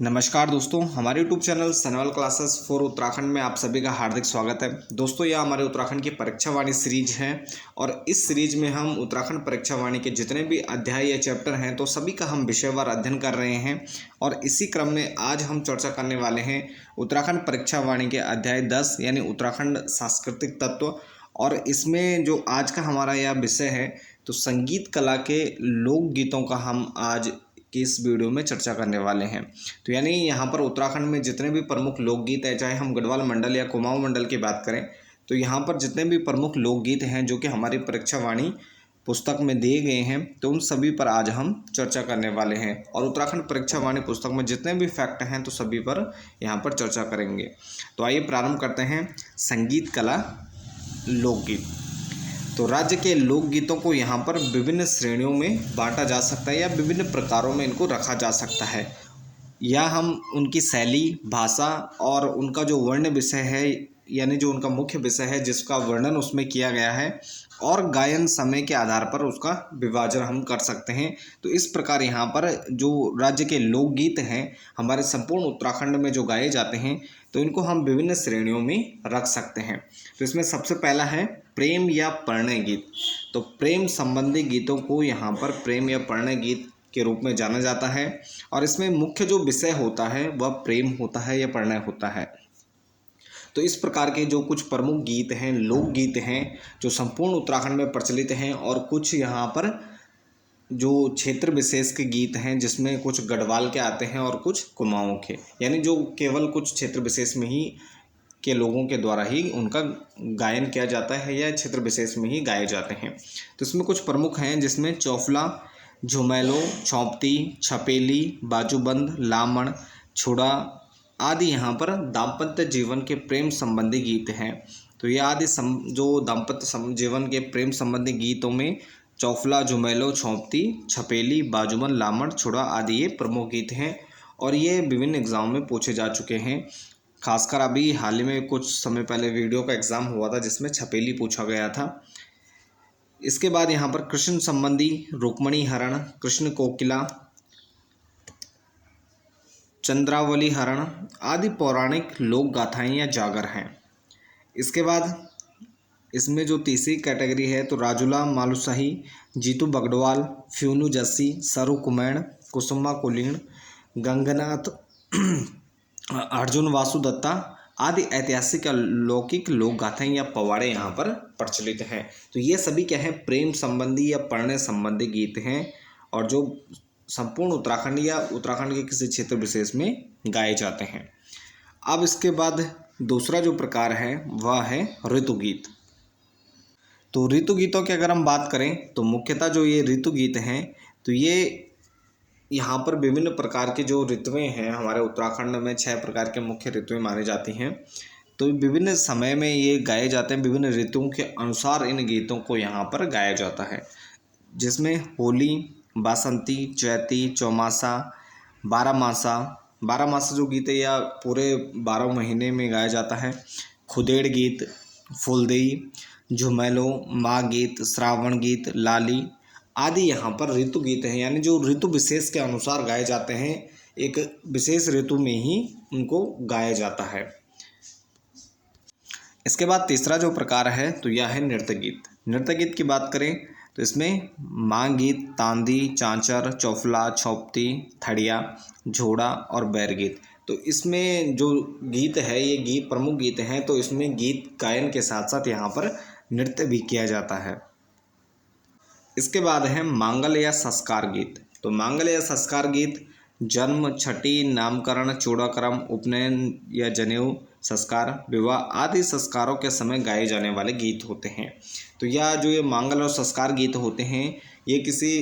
नमस्कार दोस्तों, हमारे YouTube channel Sanwal classes for Uttarakhand में आप सभी का हार्दिक स्वागत है। दोस्तों, यह हमारे उत्तराखंड की परीक्षा वाणी सीरीज है और इस सीरीज में हम उत्तराखंड परीक्षा वाणी के जितने भी अध्याय या चैप्टर हैं तो सभी का हम विषयवार अध्ययन कर रहे हैं। और इसी क्रम में आज हम चर्चा करने वाले हैं उत्तराखंड परीक्षा वाणी के अध्याय 10 यानी उत्तराखंड सांस्कृतिक तत्व। और इसमें जो आज का हमारा यह विषय है तो संगीत कला के लोकगीतों का हम आज कि इस वीडियो में चर्चा करने वाले हैं। तो यानी यहाँ पर उत्तराखंड में जितने भी प्रमुख लोकगीत हैं, चाहे हम गढ़वाल मंडल या कुमाऊं मंडल की बात करें, तो यहाँ पर जितने भी प्रमुख लोकगीत हैं जो कि हमारी परीक्षा वाणी पुस्तक में दिए गए हैं तो उन सभी पर आज हम चर्चा करने वाले हैं। और उत्तराखंड परीक्षा वाणी पुस्तक में जितने भी फैक्ट हैं तो सभी पर यहाँ पर चर्चा करेंगे। तो आइए प्रारंभ करते हैं। संगीत कला लोकगीत। तो राज्य के लोकगीतों को यहाँ पर विभिन्न श्रेणियों में बांटा जा सकता है या विभिन्न प्रकारों में इनको रखा जा सकता है, या हम उनकी शैली, भाषा और उनका जो वर्ण विषय है यानी जो उनका मुख्य विषय है जिसका वर्णन उसमें किया गया है और गायन समय के आधार पर उसका विभाजन हम कर सकते हैं। तो इस प्रकार यहाँ पर जो राज्य के लोकगीत हैं हमारे संपूर्ण उत्तराखंड में जो गाए जाते हैं तो इनको हम विभिन्न श्रेणियों में रख सकते हैं। तो इसमें सबसे पहला है प्रेम या प्रणय गीत। तो प्रेम संबंधी गीतों को यहाँ पर प्रेम या प्रणय गीत के रूप में जाना जाता है और इसमें मुख्य जो विषय होता है वह प्रेम होता है या प्रणय होता है। तो इस प्रकार के जो कुछ प्रमुख गीत हैं, लोकगीत हैं, जो संपूर्ण उत्तराखंड में प्रचलित हैं और कुछ यहाँ पर जो क्षेत्र विशेष के गीत हैं जिसमें कुछ गढ़वाल के आते हैं और कुछ कुमाऊं के, यानी जो केवल कुछ क्षेत्र विशेष में ही के लोगों के द्वारा ही उनका गायन किया जाता है या क्षेत्र विशेष में ही गाए जाते हैं। तो इसमें कुछ प्रमुख हैं जिसमें चौफला, झुमैलो, चौंपती, छपेली, बाजूबंद, लामण, छुड़ा आदि यहाँ पर दाम्पत्य जीवन के प्रेम संबंधी गीत हैं। तो ये आदि जो दाम्पत्य जीवन के प्रेम संबंधी गीतों में चौफला, झुमैलो, चौंपती, छपेली, बाजूबंद, लामण, छुड़ा आदि ये प्रमुख गीत हैं और ये विभिन्न एग्जाम में पूछे जा चुके हैं। खासकर अभी हाल ही में कुछ समय पहले वीडियो का एग्ज़ाम हुआ था जिसमें छपेली पूछा गया था। इसके बाद यहाँ पर कृष्ण संबंधी रुक्मणी हरण, कृष्ण कोकिला, चंद्रावली हरण आदि पौराणिक लोक गाथाएँ या जागर हैं। इसके बाद इसमें जो तीसरी कैटेगरी है तो राजूला मालुसही, जीतू बगडवाल, फ्यूनू जस्सी, सरू कुमैण, कुसुमा कुलीण, गंगनाथ, अर्जुन वासुदत्ता आदि ऐतिहासिक लौकिक लोक गाथाएँ या पवाड़े यहाँ पर प्रचलित हैं। तो ये सभी क्या है, प्रेम संबंधी या प्रणय संबंधी गीत हैं और जो संपूर्ण उत्तराखंड या उत्तराखंड के किसी क्षेत्र विशेष में गाए जाते हैं। अब इसके बाद दूसरा जो प्रकार है वह है ऋतुगीत। तो ऋतुगीतों की अगर हम बात करें तो मुख्यतः जो ये ऋतुगीत हैं तो ये यहाँ पर विभिन्न प्रकार की जो ऋतुएं हैं, हमारे उत्तराखंड में 6 प्रकार के मुख्य ऋतुएं मानी जाती हैं। तो विभिन्न समय में ये गाए जाते हैं, विभिन्न ऋतुओं के अनुसार इन गीतों को यहाँ पर गाया जाता है, जिसमें होली, बासंती, चैती, चौमासा, बारहमासा, बारहमासा जो गीत है या पूरे 12 महीने में गाया जाता है, खुदेड़ गीत, फुलदेई, झुमैलो, माँ गीत, श्रावण गीत, लाली आदि यहाँ पर ऋतु गीत हैं, यानी जो ऋतु विशेष के अनुसार गाए जाते हैं, एक विशेष ऋतु में ही उनको गाया जाता है। इसके बाद तीसरा जो प्रकार है तो यह है नृत्य गीत। नृत्य गीत की बात करें तो इसमें माँ गीत, तांदी, चांचर, चौफला, चौपती, थड़िया, झोड़ा और बैर गीत। तो इसमें जो गीत है ये गीत प्रमुख गीत हैं, तो इसमें गीत गायन के साथ साथ यहाँ पर नृत्य भी किया जाता है। इसके बाद है मांगल या संस्कार गीत। तो मांगल या संस्कार गीत जन्म, छठी, नामकरण, चूड़ाक्रम, उपनयन या जनेऊ संस्कार, विवाह आदि संस्कारों के समय गाए जाने वाले गीत होते हैं। तो यह जो ये मांगल और संस्कार गीत होते हैं ये किसी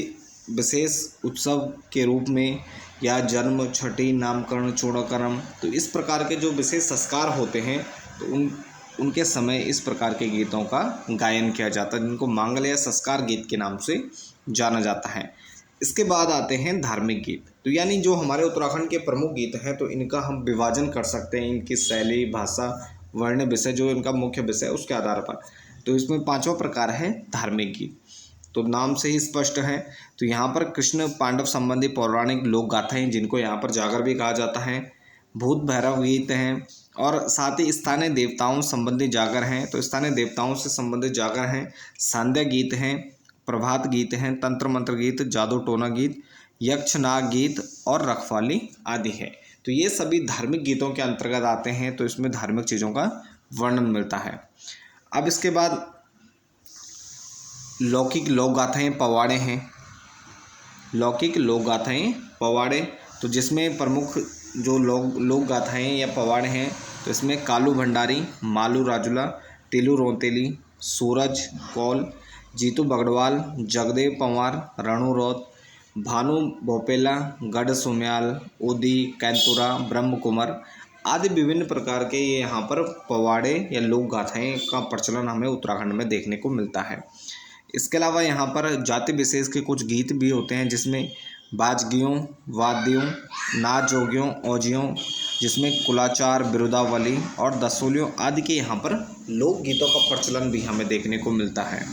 विशेष उत्सव के रूप में या जन्म, छठी, नामकरण, चूड़ाक्रम, तो इस प्रकार के जो विशेष संस्कार होते हैं तो उनके समय इस प्रकार के गीतों का गायन किया जाता है, जिनको मांगल या संस्कार गीत के नाम से जाना जाता है। इसके बाद आते हैं धार्मिक गीत। तो यानी जो हमारे उत्तराखंड के प्रमुख गीत हैं तो इनका हम विभाजन कर सकते हैं, इनकी शैली, भाषा, वर्ण, विषय जो इनका मुख्य विषय है उसके आधार पर। तो इसमें 5वां प्रकार है धार्मिक गीत। तो नाम से ही स्पष्ट है। तो यहाँ पर कृष्ण पांडव संबंधी पौराणिक लोक गाथाएँ जिनको यहाँ पर जागर भी कहा जाता है, भूत भैरव गीत हैं और साथ ही स्थानीय देवताओं संबंधी जागर हैं। तो स्थानीय देवताओं से संबंधित जागर हैं, संध्या गीत हैं, प्रभात गीत हैं, तंत्र मंत्र गीत, जादू टोना गीत, यक्ष नाग गीत और रखवाली आदि है। तो ये सभी धार्मिक गीतों के अंतर्गत आते हैं। तो इसमें धार्मिक चीज़ों का वर्णन मिलता है। अब इसके बाद लौकिक लोक गाथाएँ पवाड़े हैं। लौकिक लोक गाथाएँ पवाड़े, तो जिसमें प्रमुख जो लोक गाथाएँ या पवाड़े हैं, तो इसमें कालू भंडारी, मालू राजुला, टीलू रोतेली, सूरज कौल, जीतू बगड़वाल, जगदेव पंवार, रणु रौत, भानु भोपेला, गढ़ सुम्याल, उदी, कैंतुरा, ब्रह्म कुमार आदि विभिन्न प्रकार के ये यहाँ पर पवाड़े या लोक गाथाएँ का प्रचलन हमें उत्तराखंड में देखने को मिलता है। इसके अलावा यहाँ पर जाति विशेष के कुछ गीत भी होते हैं, जिसमें बाजगियों, वाद्यों, नाच जोगियों, औजियों, जिसमें कुलाचार, बिरुदावली और दसोलियों आदि के यहाँ पर लोकगीतों का प्रचलन भी हमें देखने को मिलता है।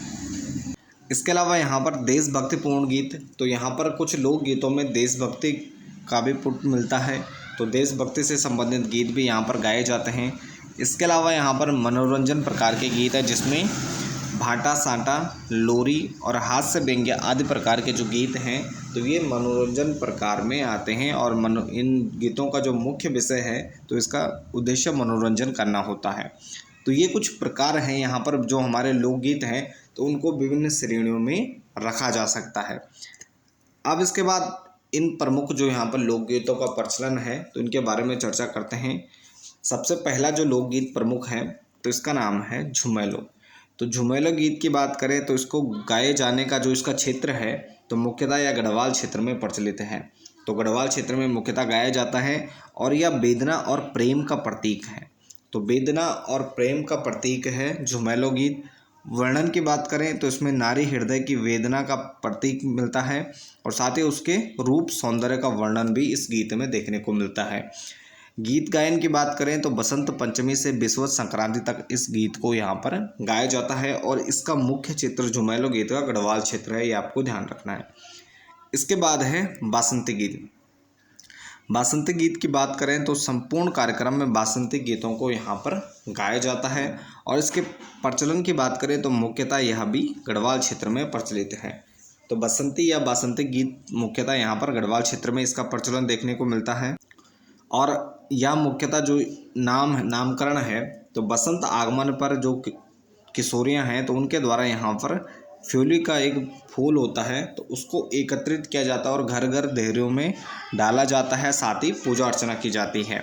इसके अलावा यहाँ पर देशभक्तिपूर्ण गीत, तो यहाँ पर कुछ लोकगीतों में देशभक्ति का भी पुट मिलता है। तो देशभक्ति से संबंधित गीत भी यहाँ पर गाए जाते हैं। इसके अलावा यहाँ पर मनोरंजन प्रकार के गीत है, जिसमें भाटा साटा, लोरी और हास्य व्यंग्य आदि प्रकार के जो गीत हैं, तो ये मनोरंजन प्रकार में आते हैं। और इन गीतों का जो मुख्य विषय है, तो इसका उद्देश्य मनोरंजन करना होता है। तो ये कुछ प्रकार हैं यहाँ पर जो हमारे लोकगीत हैं, तो उनको विभिन्न श्रेणियों में रखा जा सकता है। अब इसके बाद इन प्रमुख जो यहाँ पर लोकगीतों का प्रचलन है, तो इनके बारे में चर्चा करते हैं। सबसे पहला जो लोकगीत प्रमुख है, तो इसका नाम है झुमेलो। तो झुमेलो गीत की बात करें तो इसको गाए जाने का जो इसका क्षेत्र है, तो मुख्यतः यह गढ़वाल क्षेत्र में प्रचलित है। तो गढ़वाल क्षेत्र में मुख्यतः गाया जाता है और यह वेदना और प्रेम का प्रतीक है। तो वेदना और प्रेम का प्रतीक है झुमेलो गीत। वर्णन की बात करें तो इसमें नारी हृदय की वेदना का प्रतीक मिलता है और साथ ही उसके रूप सौंदर्य का वर्णन भी इस गीत में देखने को मिलता है। गीत गायन की बात करें तो बसंत पंचमी से विषुवत संक्रांति तक इस गीत को यहाँ पर गाया जाता है और इसका मुख्य क्षेत्र झुमेलो गीत का गढ़वाल क्षेत्र है, ये आपको ध्यान रखना है। इसके बाद है बासंती गीत। बासंती गीत की बात करें तो संपूर्ण कार्यक्रम में बासंती गीतों को यहाँ पर गाया जाता है और इसके प्रचलन की बात करें तो मुख्यतः यह भी गढ़वाल क्षेत्र में प्रचलित है। तो बसंती या बासंती गीत मुख्यतः यहाँ पर गढ़वाल क्षेत्र में इसका प्रचलन देखने को मिलता है और यह मुख्यतः जो नामकरण है, तो बसंत आगमन पर जो किशोरियाँ हैं तो उनके द्वारा यहाँ पर फ्योली का एक फूल होता है, तो उसको एकत्रित किया जाता है और घर घर देहरियों में डाला जाता है, साथ ही पूजा अर्चना की जाती है।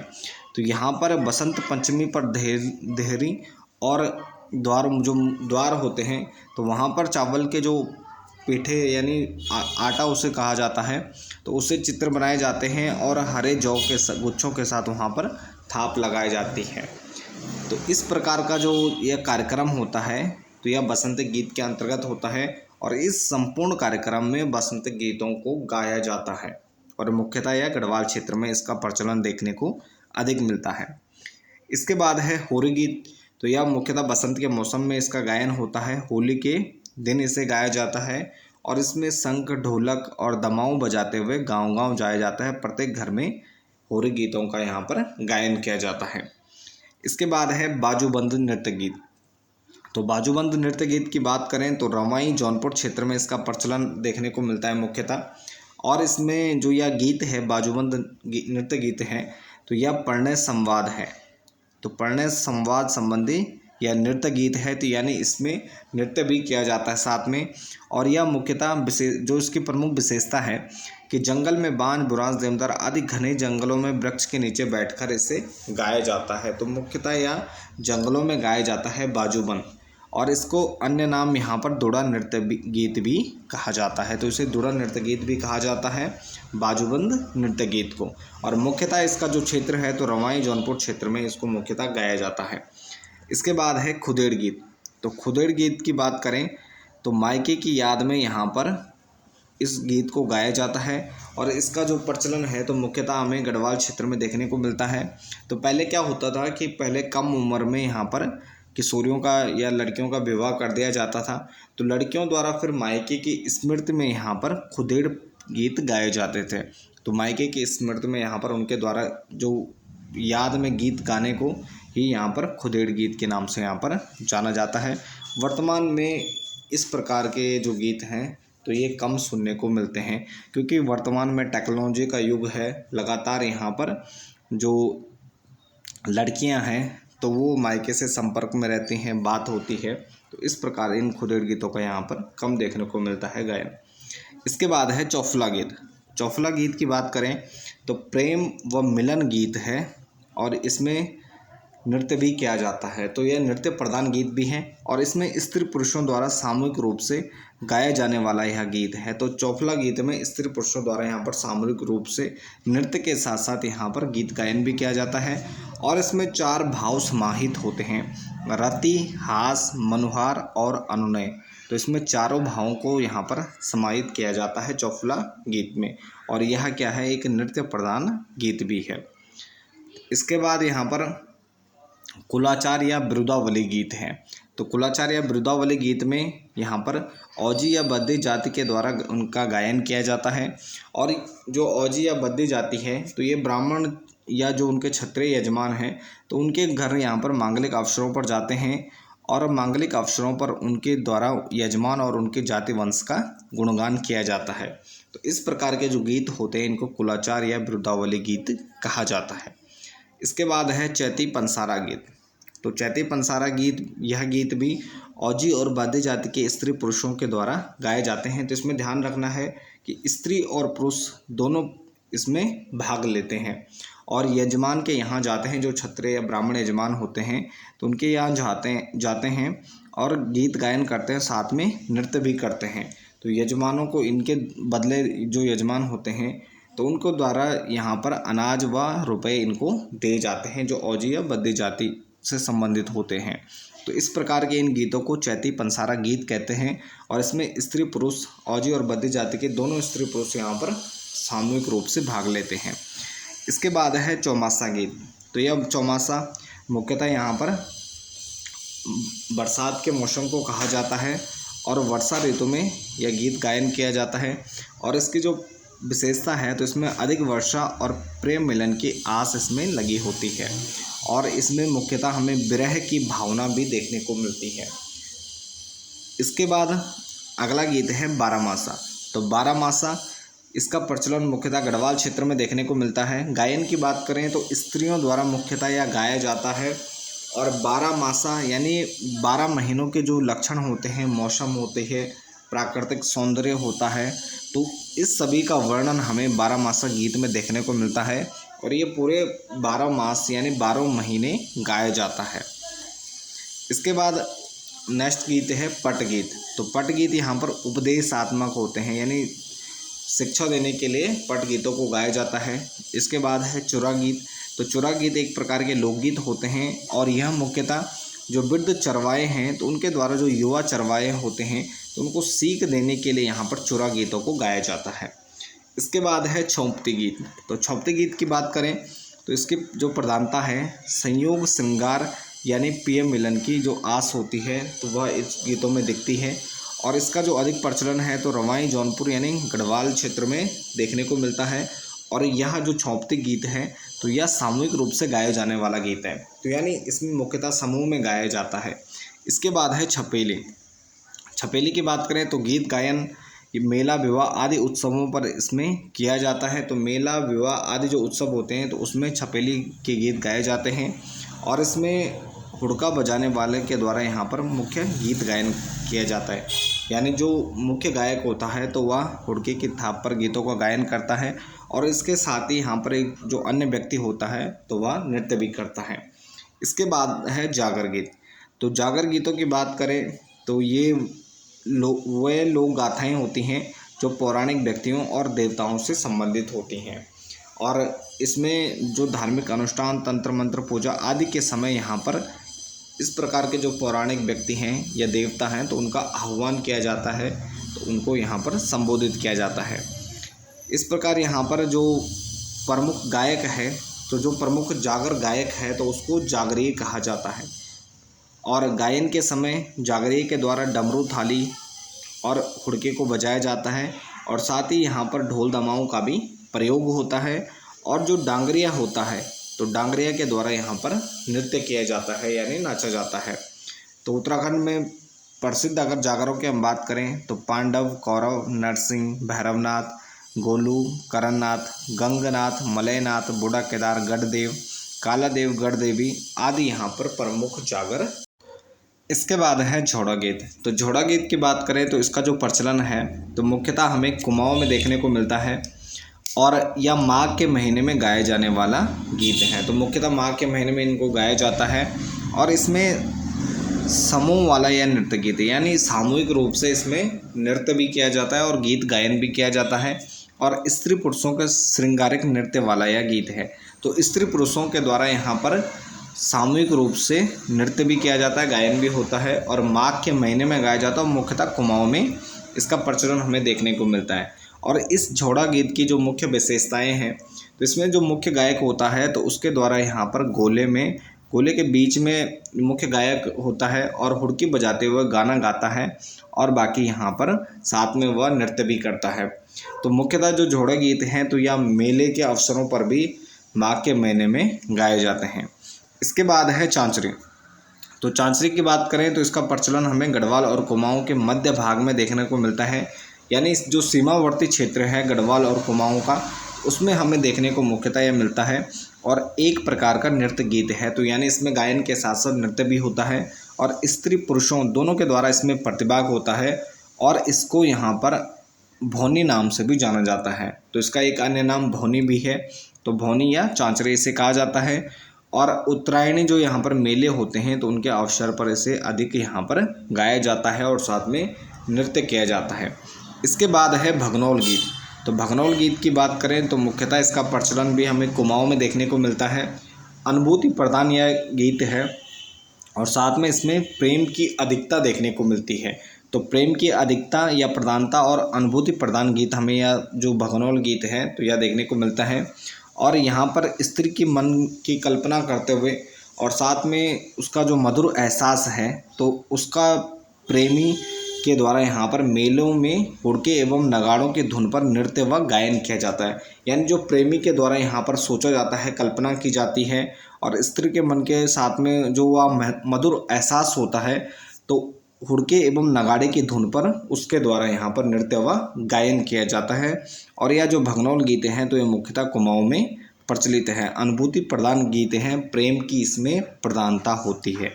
तो यहाँ पर बसंत पंचमी पर देहरी और द्वार होते हैं, तो वहाँ पर चावल के जो पीठे यानी आटा उसे कहा जाता है, तो उससे चित्र बनाए जाते हैं और हरे जौ के गुच्छों के साथ वहाँ पर थाप लगाई जाती है। तो इस प्रकार का जो यह कार्यक्रम होता है, तो यह बसंत गीत के अंतर्गत होता है और इस संपूर्ण कार्यक्रम में बसंत गीतों को गाया जाता है और मुख्यतः यह गढ़वाल क्षेत्र में इसका प्रचलन देखने को अधिक मिलता है। इसके बाद है होरी गीत। तो यह मुख्यतः बसंत के मौसम में इसका गायन होता है, होली के दिन इसे गाया जाता है और इसमें शंख, ढोलक और दमाऊ बजाते हुए गांव-गांव जाया जाता है। प्रत्येक घर में होरी गीतों का यहाँ पर गायन किया जाता है। इसके बाद है बाजूबंद नृत्य गीत। तो बाजूबंद नृत्य गीत की बात करें तो रवाई जौनपुर क्षेत्र में इसका प्रचलन देखने को मिलता है मुख्यतः, और इसमें जो यह गीत है बाजूबंद नृत्य गीत है, तो यह प्रणय संवाद है। तो प्रणय संवाद संबंधी यह नृत्य गीत है, तो यानी इसमें नृत्य भी किया जाता है साथ में। और यह मुख्यतः जो इसकी प्रमुख विशेषता है कि जंगल में बांज, बुरांस, देवदार आदि घने जंगलों में वृक्ष के नीचे बैठकर इसे गाया जाता है। तो मुख्यतः यह जंगलों में गाया जाता है बाजूबंद, और इसको अन्य नाम यहाँ पर दुड़ा नृत्य गीत भी कहा जाता है। तो इसे दुड़ा नृत्य गीत भी कहा जाता है बाजूबंद नृत्य गीत को। और मुख्यतः इसका जो क्षेत्र है तो रवाई जौनपुर क्षेत्र में इसको मुख्यतः गाया जाता है। इसके बाद है खुदेड़ गीत। तो खुदेड़ गीत की बात करें तो मायके की याद में यहाँ पर इस गीत को गाया जाता है और इसका जो प्रचलन है तो मुख्यतः हमें गढ़वाल क्षेत्र में देखने को मिलता है। तो पहले क्या होता था कि पहले कम उम्र में यहाँ पर किशोरियों का या लड़कियों का विवाह कर दिया जाता था, तो लड़कियों द्वारा फिर मायके की स्मृति में यहाँ पर खुदेड़ गीत गाए जाते थे। तो मायके की स्मृति में यहाँ पर उनके द्वारा जो याद में गीत गाने को ही यहाँ पर खुदेड़ गीत के नाम से यहाँ पर जाना जाता है। वर्तमान में इस प्रकार के जो गीत हैं तो ये कम सुनने को मिलते हैं, क्योंकि वर्तमान में टेक्नोलॉजी का युग है। लगातार यहाँ पर जो लड़कियां हैं तो वो मायके से संपर्क में रहती हैं, बात होती है, तो इस प्रकार इन खुदेड़ गीतों का यहाँ पर कम देखने को मिलता है गायन। इसके बाद है चौफला गीत। चौफला गीत की बात करें तो प्रेम व मिलन गीत है और इसमें नृत्य भी किया जाता है। तो यह नृत्य प्रधान गीत भी है और इसमें स्त्री पुरुषों द्वारा सामूहिक रूप से गाया जाने वाला यह गीत है। तो चौफला गीत में स्त्री पुरुषों द्वारा यहाँ पर सामूहिक रूप से नृत्य के साथ साथ यहाँ पर गीत गायन भी किया जाता है और इसमें 4 भाव समाहित होते हैं: रति, हास, मनुहार और अनुनय। तो इसमें चारों भावों को यहाँ पर समाहित किया जाता है चौफला गीत में, और यह क्या है, एक नृत्य प्रधान गीत भी है। इसके बाद यहाँ पर कुलाचार या बिरुदावली गीत है। तो कुलाचार या बिरुदावली गीत में यहाँ पर औजी या बद्दी जाति के द्वारा उनका गायन किया जाता है। और जो औजी या बद्दी जाति है तो ये ब्राह्मण या जो उनके क्षत्रिय यजमान हैं तो उनके घर यहाँ पर मांगलिक अवसरों पर जाते हैं और मांगलिक अवसरों पर उनके द्वारा यजमान और उनके जाति वंश का गुणगान किया जाता है। तो इस प्रकार के जो गीत होते हैं इनको कुलाचार या बिरुदावली गीत कहा जाता है। इसके बाद है चैती पंसारा गीत। तो चैती पंसारा गीत, यह गीत भी औजी और बाद्य जाति के स्त्री पुरुषों के द्वारा गाए जाते हैं। तो इसमें ध्यान रखना है कि स्त्री और पुरुष दोनों इसमें भाग लेते हैं और यजमान के यहाँ जाते हैं, जो क्षत्रिय या ब्राह्मण यजमान होते हैं तो उनके यहाँ जाते हैं और गीत गायन करते हैं, साथ में नृत्य भी करते हैं। तो यजमानों को इनके बदले जो यजमान होते हैं तो उनको द्वारा यहाँ पर अनाज व रुपए इनको दिए जाते हैं, जो औजी या बद्दी जाति से संबंधित होते हैं। तो इस प्रकार के इन गीतों को चैती पंसारा गीत कहते हैं और इसमें स्त्री पुरुष, औजी और बद्दी जाति के दोनों स्त्री पुरुष यहाँ पर सामूहिक रूप से भाग लेते हैं। इसके बाद है चौमासा गीत। तो यह चौमासा मुख्यतः यहाँ पर बरसात के मौसम को कहा जाता है और वर्षा ऋतु में यह गीत गायन किया जाता है और इसकी जो विशेषता है तो इसमें अधिक वर्षा और प्रेम मिलन की आस इसमें लगी होती है और इसमें मुख्यतः हमें विरह की भावना भी देखने को मिलती है। इसके बाद अगला गीत है बारामासा। तो बारामासा, इसका प्रचलन मुख्यतः गढ़वाल क्षेत्र में देखने को मिलता है। गायन की बात करें तो स्त्रियों द्वारा मुख्यतः यह गाया जाता है और बारामासा यानी 12 महीनों के जो लक्षण होते हैं, मौसम होते हैं, प्राकृतिक सौंदर्य होता है, तो इस सभी का वर्णन हमें बारामासा गीत में देखने को मिलता है और ये पूरे 12 मास यानी 12 महीने गाया जाता है। इसके बाद नेक्स्ट गीत है पट गीत। तो पट गीत यहाँ पर उपदेशात्मक होते हैं, यानी शिक्षा देने के लिए पट गीतों को गाया जाता है। इसके बाद है चुरा गीत। तो चुरा गीत एक प्रकार के लोकगीत होते हैं और यह मुख्यतः जो वृद्ध चरवाए हैं तो उनके द्वारा जो युवा चरवाए होते हैं तो उनको सीख देने के लिए यहाँ पर चुरा गीतों को गाया जाता है। इसके बाद है छौंपती गीत। तो छौंपती गीत की बात करें तो इसकी जो प्रधानता है संयोग श्रृंगार यानी प्रिय मिलन की जो आस होती है तो वह इस गीतों में दिखती है और इसका जो अधिक प्रचलन है तो रवाई जौनपुर यानी गढ़वाल क्षेत्र में देखने को मिलता है। और यह जो छौंपती गीत है तो यह सामूहिक रूप से गाया जाने वाला गीत है, तो यानी इसमें मुख्यतः समूह में गाया जाता है। इसके बाद है छपेली। छपेली की बात करें तो गीत गायन मेला विवाह आदि उत्सवों पर इसमें किया जाता है। तो मेला विवाह आदि जो उत्सव होते हैं तो उसमें छपेली के गीत गाए जाते हैं और इसमें हुड़का बजाने वाले के द्वारा यहाँ पर मुख्य गीत गायन किया जाता है, यानी जो मुख्य गायक होता है तो वह हुड़के की थाप पर गीतों का गायन करता है और इसके साथ ही यहाँ पर एक जो अन्य व्यक्ति होता है तो वह नृत्य भी करता है। इसके बाद है जागर गीत। तो जागर गीतों की बात करें तो ये वे लोक गाथाएँ होती हैं जो पौराणिक व्यक्तियों और देवताओं से संबंधित होती हैं और इसमें जो धार्मिक अनुष्ठान, तंत्र मंत्र, पूजा आदि के समय यहाँ पर इस प्रकार के जो पौराणिक व्यक्ति हैं या देवता हैं तो उनका आह्वान किया जाता है, तो उनको यहाँ पर संबोधित किया जाता है। इस प्रकार यहाँ पर जो प्रमुख गायक है तो जो प्रमुख जागर गायक है तो उसको जागरीय कहा जाता है। और गायन के समय जागरिया के द्वारा डमरू, थाली और हुड़के को बजाया जाता है और साथ ही यहाँ पर ढोल दमाऊं का भी प्रयोग होता है। और जो डांगरिया होता है तो डांगरिया के द्वारा यहाँ पर नृत्य किया जाता है यानी नाचा जाता है। तो उत्तराखंड में प्रसिद्ध अगर जागरों की हम बात करें तो पांडव, कौरव, नरसिंह, भैरवनाथ, गोलू, करननाथ, गंगनाथ, मलयनाथ, बूढ़ा केदार, गढ़देव, कालादेव, गढ़देवी आदि यहाँ पर प्रमुख जागर। इसके बाद है झोड़ा गीत। तो झोड़ा गीत की बात करें तो इसका जो प्रचलन है तो मुख्यतः हमें कुमाऊं में देखने को मिलता है और यह माघ के महीने में गाया जाने वाला गीत है। तो मुख्यतः माघ के महीने में इनको गाया जाता है और इसमें समूह वाला यह नृत्य गीत है यानी सामूहिक रूप से इसमें नृत्य भी किया जाता है और गीत गायन भी किया जाता है और स्त्री पुरुषों का श्रृंगारिक नृत्य वाला यह गीत है। तो स्त्री पुरुषों के द्वारा यहाँ पर सामूहिक रूप से नृत्य भी किया जाता है, गायन भी होता है और माघ के महीने में गाया जाता है और मुख्यतः कुमाऊं में इसका प्रचलन हमें देखने को मिलता है। और इस झोड़ा गीत की जो मुख्य विशेषताएं हैं तो इसमें जो मुख्य गायक होता है तो उसके द्वारा यहाँ पर गोले के बीच में मुख्य गायक होता है और हुड़की बजाते हुए गाना गाता है और बाकी यहाँ पर साथ में वह नृत्य भी करता है। तो मुख्यतः जो झोड़ा गीत हैं तो यह मेले के अवसरों पर भी माघ के महीने में गाए जाते हैं। इसके बाद है चांचरी। तो चांचरी की बात करें तो इसका प्रचलन हमें गढ़वाल और कुमाऊं के मध्य भाग में देखने को मिलता है यानी जो सीमावर्ती क्षेत्र है गढ़वाल और कुमाऊं का उसमें हमें देखने को मुख्यतः यह मिलता है और एक प्रकार का नृत्य गीत है। तो यानी इसमें गायन के साथ साथ नृत्य भी होता है और स्त्री पुरुषों दोनों के द्वारा इसमें प्रतिभाग होता है और इसको यहाँ पर भौनी नाम से भी जाना जाता है। तो इसका एक अन्य नाम भौनी भी है। तो भौनी या चांचरी इसे कहा जाता है और उत्तरायणी जो यहाँ पर मेले होते हैं तो उनके अवसर पर इसे अधिक यहाँ पर गाया जाता है और साथ में नृत्य किया जाता है। इसके बाद है भगनौल गीत। तो भगनौल गीत की बात करें तो मुख्यतः इसका प्रचलन भी हमें कुमाऊं में देखने को मिलता है। अनुभूति प्रधान यह गीत है और साथ में इसमें प्रेम की अधिकता देखने को मिलती है। तो प्रेम की अधिकता या प्रधानता और अनुभूति प्रधान गीत हमें यह जो भगनौल गीत है तो यह देखने को मिलता है और यहाँ पर स्त्री की मन की कल्पना करते हुए और साथ में उसका जो मधुर एहसास है तो उसका प्रेमी के द्वारा यहाँ पर मेलों में हुड़के एवं नगाड़ों की धुन पर नृत्य व गायन किया जाता है। यानी जो प्रेमी के द्वारा यहाँ पर सोचा जाता है, कल्पना की जाती है और स्त्री के मन के साथ में जो वह मधुर एहसास होता है तो हुड़के एवं नगाड़े की धुन पर उसके द्वारा यहाँ पर नृत्य व गायन किया जाता है। और यह जो भगनौल गीते हैं तो ये मुख्यतः कुमाऊं में प्रचलित है। अनुभूति प्रधान गीते हैं, प्रेम की इसमें प्रधानता होती है।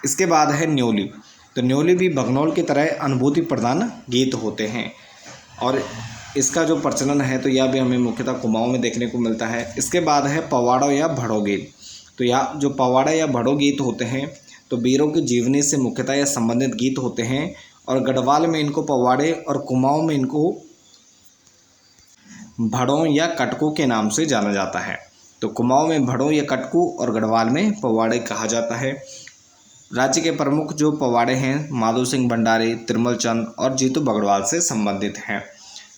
इसके बाद है न्योली। तो न्योली भी भगनौल की तरह अनुभूति प्रधान गीत होते हैं और इसका जो प्रचलन है तो यह भी हमें मुख्यतः कुमाऊं में देखने को मिलता है। इसके बाद है पवाड़ा या भड़ो गीत। तो यह जो पवाड़ा या भड़ो गीत होते हैं तो वीरों की जीवनी से मुख्यतः यह संबंधित गीत होते हैं और गढ़वाल में इनको पवाड़े और कुमाऊं में इनको भड़ों या कटकों के नाम से जाना जाता है। तो कुमाऊं में भड़ों या कटकू और गढ़वाल में पवाड़े कहा जाता है। राज्य के प्रमुख जो पवाड़े हैं माधो सिंह भंडारी, तिरमल चंद और जीतू बगड़वाल से संबंधित हैं।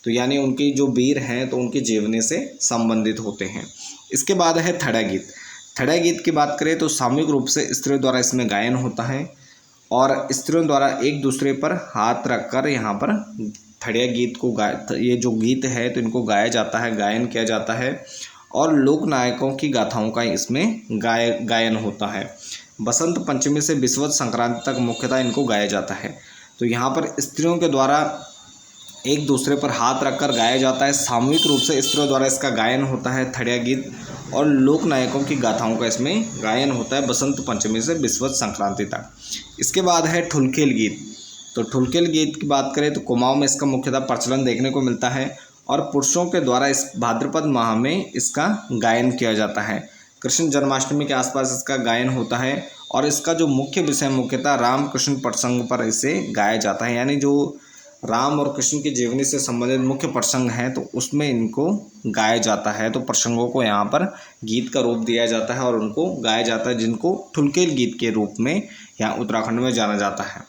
तो यानी उनकी जो वीर हैं तो उनकी जीवनी से संबंधित होते हैं। इसके बाद है थड़ा गीत। थड़ा गीत की बात करें तो सामूहिक रूप से स्त्रियों द्वारा इसमें गायन होता है और स्त्रियों द्वारा एक दूसरे पर हाथ रखकर यहाँ पर थड़िया गीत को ये जो गीत है तो इनको गाया जाता है, गायन किया जाता है और लोक नायकों की गाथाओं का इसमें गायन होता है। बसंत पंचमी से विषुवत संक्रांति तक मुख्यतः इनको गाया जाता है। तो यहाँ पर स्त्रियों के द्वारा एक दूसरे पर हाथ रखकर गाया जाता है। सामूहिक रूप से स्त्रियों द्वारा इसका गायन होता है थड़िया गीत और लोक नायकों की गाथाओं का इसमें गायन होता है बसंत पंचमी से विषुवत संक्रांति तक। इसके बाद है ठुलखेल गीत। तो ठुलखेल गीत की बात करें तो कुमाऊं में इसका मुख्यतः प्रचलन देखने को मिलता है और पुरुषों के द्वारा इस भाद्रपद माह में इसका गायन किया जाता है। कृष्ण जन्माष्टमी के आसपास इसका गायन होता है और इसका जो मुख्य विषय मुख्यतः राम कृष्ण प्रसंग पर इसे गाया जाता है। यानी जो राम और कृष्ण की जीवनी से संबंधित मुख्य प्रसंग हैं तो उसमें इनको गाया जाता है। तो प्रसंगों को यहाँ पर गीत का रूप दिया जाता है और उनको गाया जाता है, जिनको ठुलखेल गीत के रूप में यहाँ उत्तराखंड में जाना जाता है।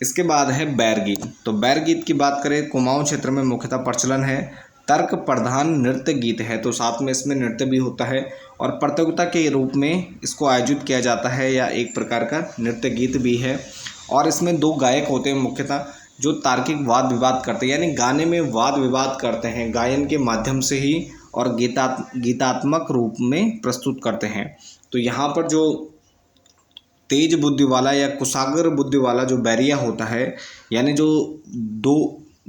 इसके बाद है बैर गीत। तो बैर गीत की बात करें कुमाऊं क्षेत्र में मुख्यतः प्रचलन है। तर्क प्रधान नृत्य गीत है, तो साथ में इसमें नृत्य भी होता है और प्रतियोगिता के रूप में इसको आयोजित किया जाता है या एक प्रकार का नृत्य गीत भी है। और इसमें 2 गायक होते हैं मुख्यतः जो तार्किक वाद विवाद करते हैं, यानी गाने में वाद विवाद करते हैं गायन के माध्यम से ही और गीतात्मक रूप में प्रस्तुत करते हैं। तो यहाँ पर जो तेज बुद्धि वाला या कुशाग्र बुद्धि वाला जो बैरिया होता है, यानी जो 2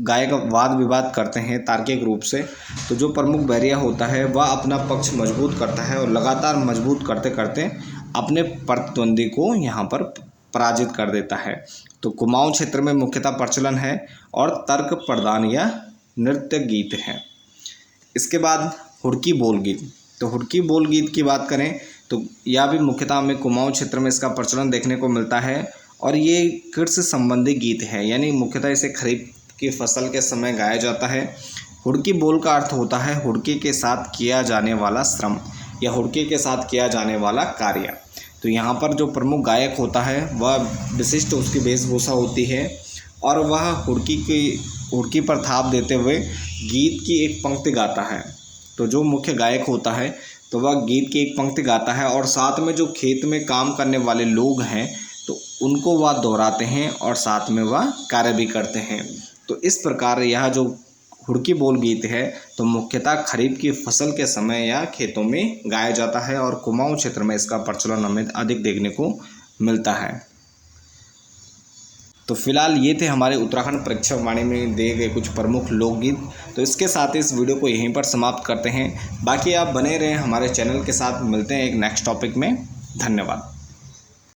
गायक वाद विवाद करते हैं तार्किक रूप से, तो जो प्रमुख बैरिया होता है वह अपना पक्ष मजबूत करता है और लगातार मजबूत करते करते अपने प्रतिद्वंदी को यहाँ पर पराजित कर देता है। तो कुमाऊं क्षेत्र में मुख्यतः प्रचलन है और तर्क प्रधान या नृत्य गीत है। इसके बाद हुड़की बोल गीत। तो हुड़की बोल गीत की बात करें तो यह भी मुख्यतः हमें कुमाऊं क्षेत्र में इसका प्रचलन देखने को मिलता है और ये कृषि संबंधी गीत है, यानी मुख्यतः इसे खरीफ की फसल के समय गाया जाता है। हुड़की बोल का अर्थ होता है हुड़की के साथ किया जाने वाला श्रम या हुड़की के साथ किया जाने वाला कार्य। तो यहाँ पर जो प्रमुख गायक होता है वह विशिष्ट उसकी वेशभूषा होती है और वह हुड़की पर थाप देते हुए गीत की एक पंक्ति गाता है। तो जो मुख्य गायक होता है तो वह गीत की एक पंक्ति गाता है और साथ में जो खेत में काम करने वाले लोग हैं तो उनको वह दोहराते हैं और साथ में वह कार्य भी करते हैं। तो इस प्रकार यह जो हुड़की बोल गीत है तो मुख्यतः खरीफ की फसल के समय या खेतों में गाया जाता है और कुमाऊं क्षेत्र में इसका प्रचलन हमें अधिक देखने को मिलता है। तो फिलहाल ये थे हमारे उत्तराखंड परीक्षा वाणी में दिए गए कुछ प्रमुख लोकगीत। तो इसके साथ इस वीडियो को यहीं पर समाप्त करते हैं। बाकी आप बने रहें हमारे चैनल के साथ। मिलते हैं एक नेक्स्ट टॉपिक में। धन्यवाद।